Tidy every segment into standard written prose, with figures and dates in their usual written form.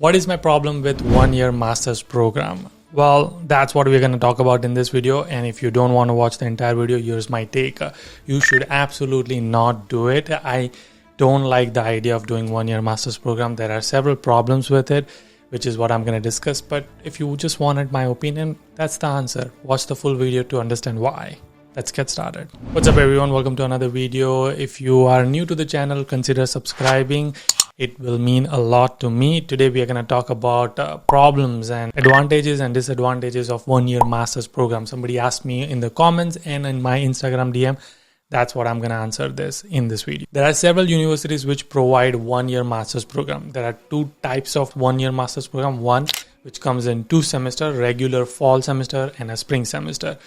What is my problem with one-year master's program? Well, that's what we're going to talk about in this video. And if you don't want to watch the entire video, here's my take. You should absolutely not do it. I don't like the idea of doing one-year master's program. There are several problems with it, which is what I'm going to discuss. But if you just wanted my opinion, that's the answer. Watch the full video to understand why. Let's get started. What's up everyone? Welcome to another video. If you are new to the channel, consider subscribing. It will mean a lot to me. Today we are going to talk about problems and advantages and disadvantages of one-year master's program. Somebody asked me in the comments and in my Instagram DM. That's what I'm going to answer this in this video. There are several universities which provide one-year master's program. There are two types of one-year master's program. One which comes in 2 semesters, regular fall semester and a spring semester.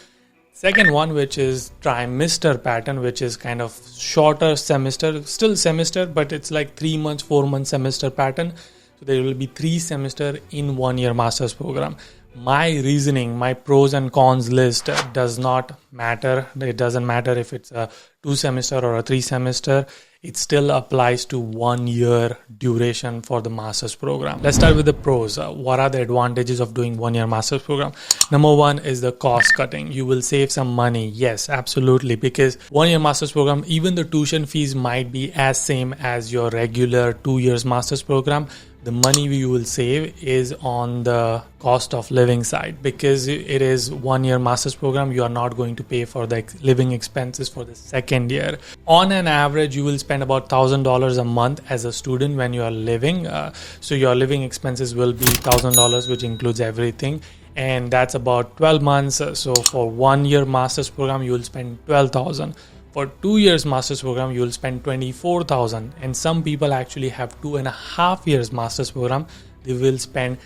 Second one, which is trimester pattern, which is kind of shorter semester, still semester, but it's like 3 months, 4 month semester pattern. So there will be 3 semester in one-year master's program. My reasoning, my pros and cons list does not matter. It doesn't matter if it's a 2 semester or a 3 semester. It still applies to 1 year duration for the master's program. Let's start with the pros. What are the advantages of doing one-year master's program? Number one is the cost cutting. You will save some money. Yes, absolutely. Because one-year master's program, even the tuition fees might be as same as your regular 2 years master's program. The money you will save is on the cost of living side, because it is 1 year master's program. You are not going to pay for the living expenses for the second year. On an average, you will spend about $1,000 a month as a student when you are living. So your living expenses will be $1,000, which includes everything. And that's about 12 months. So for 1 year master's program, you will spend $12,000. For 2 years master's program, you will spend $24,000, and some people actually have 2.5 years master's program. They will spend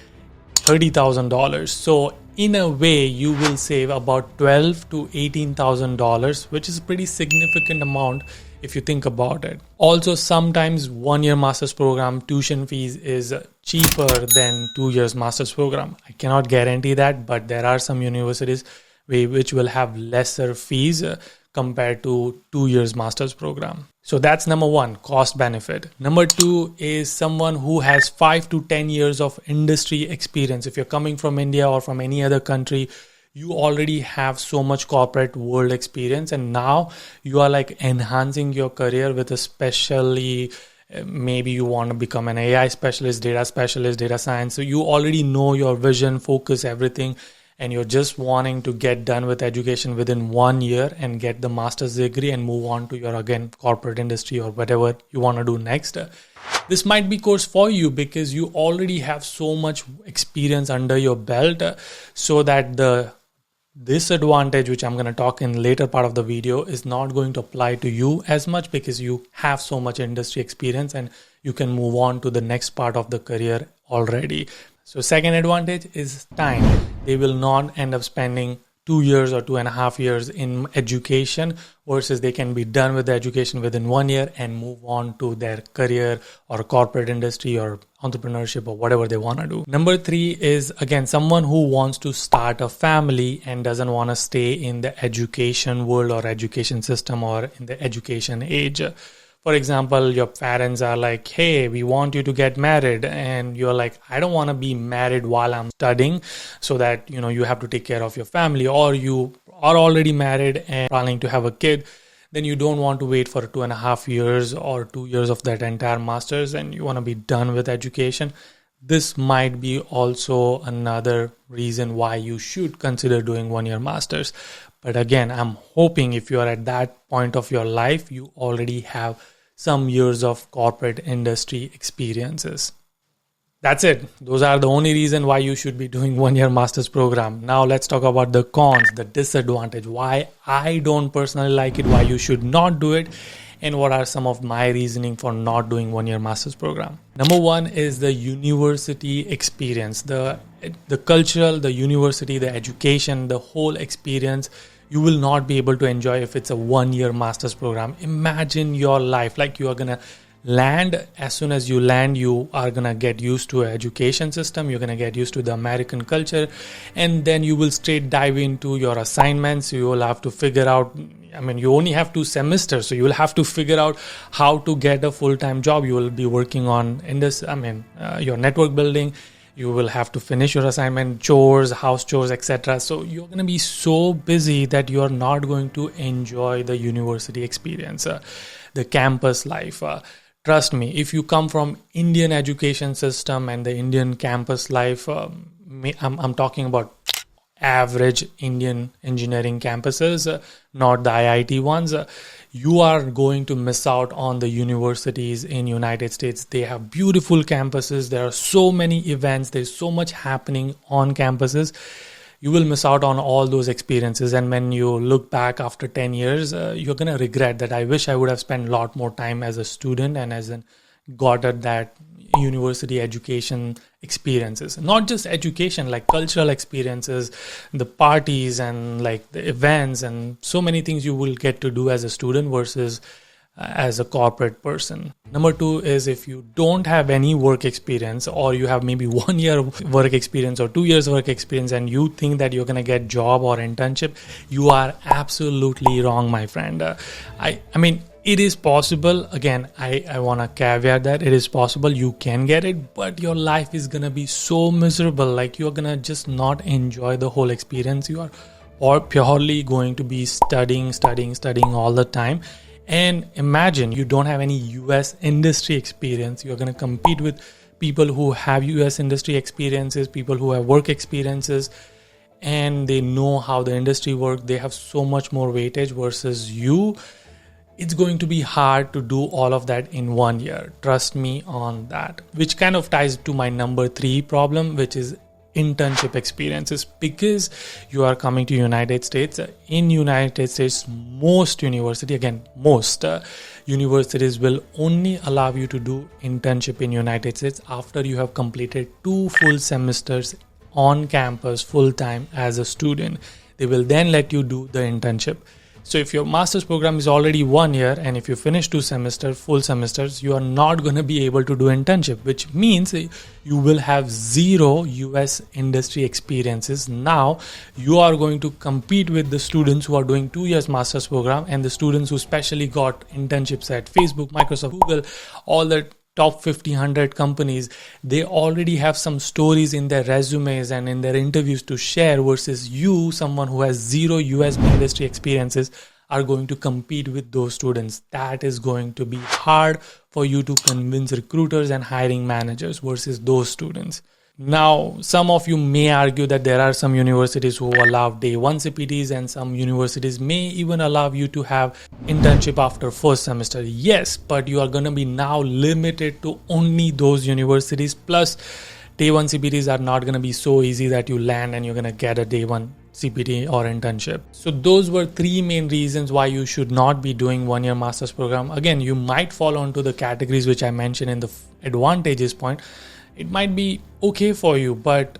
$30,000. So in a way, you will save about $12,000 to $18,000, which is a pretty significant amount if you think about it. Also, sometimes 1 year master's program tuition fees is cheaper than 2 years master's program. I cannot guarantee that, but there are some universities which will have lesser fees compared to 2 years master's program. So that's number one, cost benefit. Number two is someone who has 5 to 10 years of industry experience. If you're coming from India or from any other country, you already have so much corporate world experience, and now you are like enhancing your career with especially maybe you want to become an AI specialist, data science. So you already know your vision, focus, everything. And you're just wanting to get done with education within 1 year and get the master's degree and move on to your, again, corporate industry or whatever you want to do next. This might be course for you because you already have so much experience under your belt, so that the disadvantage, which I'm going to talk in later part of the video, is not going to apply to you as much because you have so much industry experience and you can move on to the next part of the career already. So second advantage is time. They will not end up spending 2 years or 2.5 years in education, versus they can be done with the education within 1 year and move on to their career or corporate industry or entrepreneurship or whatever they want to do. Number three is, again, someone who wants to start a family and doesn't want to stay in the education world or education system or in the education age. For example, your parents are like, hey, we want you to get married. And you're like, I don't want to be married while I'm studying, so that, you have to take care of your family, or you are already married and planning to have a kid. Then you don't want to wait for 2.5 years or 2 years of that entire master's, and you want to be done with education. This might be also another reason why you should consider doing 1 year master's. But again, I'm hoping if you are at that point of your life, you already have some years of corporate industry experiences. That's it. Those are the only reason why you should be doing 1 year master's program. Now let's talk about the cons, the disadvantage, why I don't personally like it, why you should not do it, and what are some of my reasoning for not doing 1 year master's program. Number one is the university experience, the cultural, the university, the education, the whole experience. You will not be able to enjoy if it's a 1 year master's program. Imagine your life like you are gonna land. As soon as you land, you are gonna get used to an education system, you're gonna get used to the American culture, and then you will straight dive into your assignments. You will have to figure out, you only have 2 semesters, so you will have to figure out how to get a full-time job. You will be working on your network building. You will have to finish your assignment, chores, house chores, etc. So you're going to be so busy that you are not going to enjoy the university experience, the campus life. Trust me, if you come from Indian education system and the Indian campus life, I'm talking about average Indian engineering campuses, not the IIT ones, you are going to miss out on the universities in United States. They have beautiful campuses. There are so many events. There's so much happening on campuses. You will miss out on all those experiences. And when you look back after 10 years, you're going to regret that. I wish I would have spent a lot more time as a student and got at that university education experiences, not just education, like cultural experiences, the parties and like the events and so many things you will get to do as a student versus as a corporate person. Number 2 is, if you don't have any work experience, or you have maybe 1 year work experience or 2 years work experience, and you think that you're going to get job or internship, you are absolutely wrong, my friend. It is possible. Again, I want to caveat that it is possible you can get it, but your life is going to be so miserable. Like, you're going to just not enjoy the whole experience. You are purely going to be studying all the time. And imagine you don't have any US industry experience. You're going to compete with people who have US industry experiences, people who have work experiences, and they know how the industry works. They have so much more weightage versus you. It's going to be hard to do all of that in 1 year. Trust me on that. Which kind of ties to my number 3 problem, which is internship experiences. Because you are coming to United States. In United States, most universities will only allow you to do internship in United States after you have completed 2 full semesters on campus full time as a student. They will then let you do the internship. So if your master's program is already 1 year, and if you finish 2 full semesters, you are not going to be able to do internship, which means you will have 0 US industry experiences. Now you are going to compete with the students who are doing 2 years master's program, and the students who specially got internships at Facebook, Microsoft, Google, all the top 100 companies. They already have some stories in their resumes and in their interviews to share, versus you, someone who has 0 US industry experiences, are going to compete with those students. That is going to be hard for you to convince recruiters and hiring managers versus those students. Now, some of you may argue that there are some universities who allow day 1 CPTs, and some universities may even allow you to have internship after first semester. Yes, but you are going to be now limited to only those universities. Plus, day 1 CPTs are not going to be so easy that you land and you're going to get a day 1 CPT or internship. So those were 3 main reasons why you should not be doing 1 year master's program. Again, you might fall onto the categories which I mentioned in the advantages point. It might be okay for you, but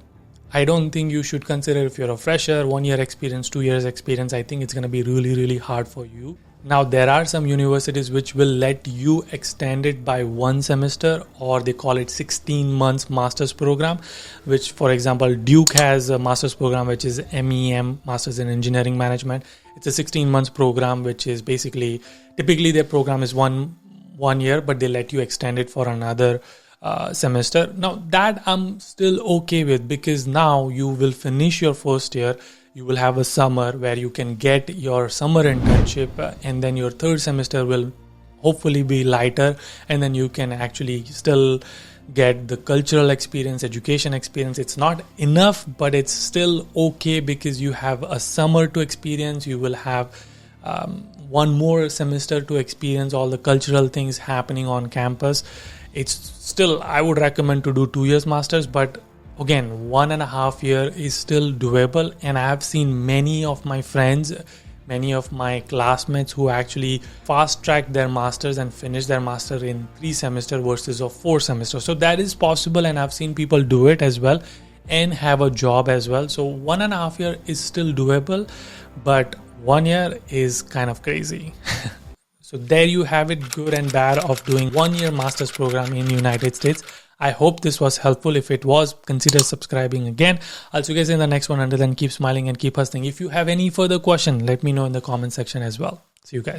I don't think you should consider, if you're a fresher, 1 year experience, 2 years experience, I think it's going to be really, really hard for you. Now, there are some universities which will let you extend it by 1 semester, or they call it 16 months master's program, which, for example, Duke has a master's program, which is MEM, Masters in Engineering Management. It's a 16 months program, which is typically their program is one year, but they let you extend it for another semester. Now that I'm still okay with, because now you will finish your first year, you will have a summer where you can get your summer internship, and then your third semester will hopefully be lighter, and then you can actually still get the cultural experience, education experience. It's not enough, but it's still okay, because you have a summer to experience. You will have 1 more semester to experience all the cultural things happening on campus. It's still, I would recommend to do 2 years masters, but again, 1.5 year is still doable. And I have seen many of my friends, many of my classmates who actually fast track their masters and finish their master in 3 semesters versus of 4 semesters. So that is possible, and I've seen people do it as well and have a job as well. So 1.5 year is still doable, but 1 year is kind of crazy. So there you have it, good and bad of doing 1-year master's program in United States. I hope this was helpful. If it was, consider subscribing again. I'll see you guys in the next one. Until then, keep smiling and keep hustling. If you have any further question, let me know in the comment section as well. See you guys.